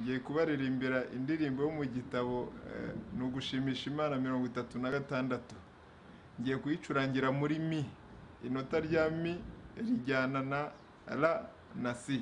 ngiye kubaririmbira indirimbo yo mu gitabo ni ugushimisha Imana 36. Ngiye kuyicurangira muri mi, inota rya mi rijyana na la na si.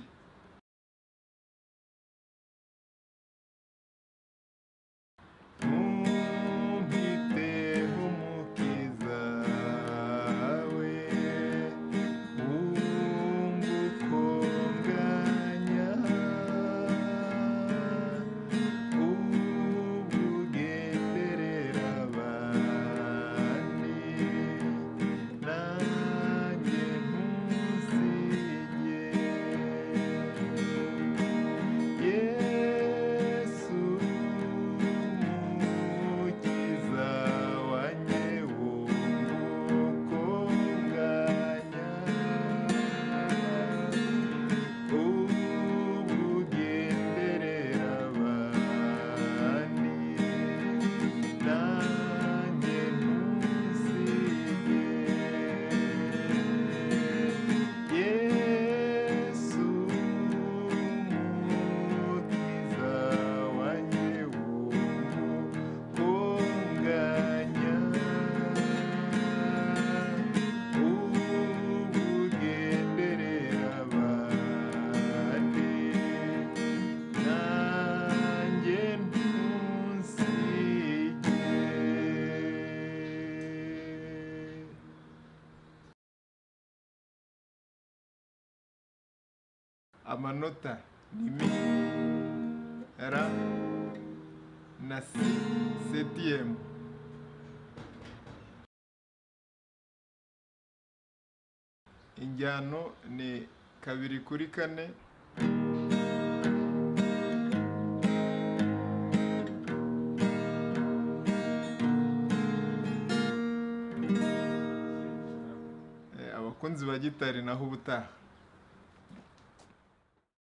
Amanota ni mi, ra na si, septième. Injyano ni 2/4. Abakunzi ba gitari naho ubutaha.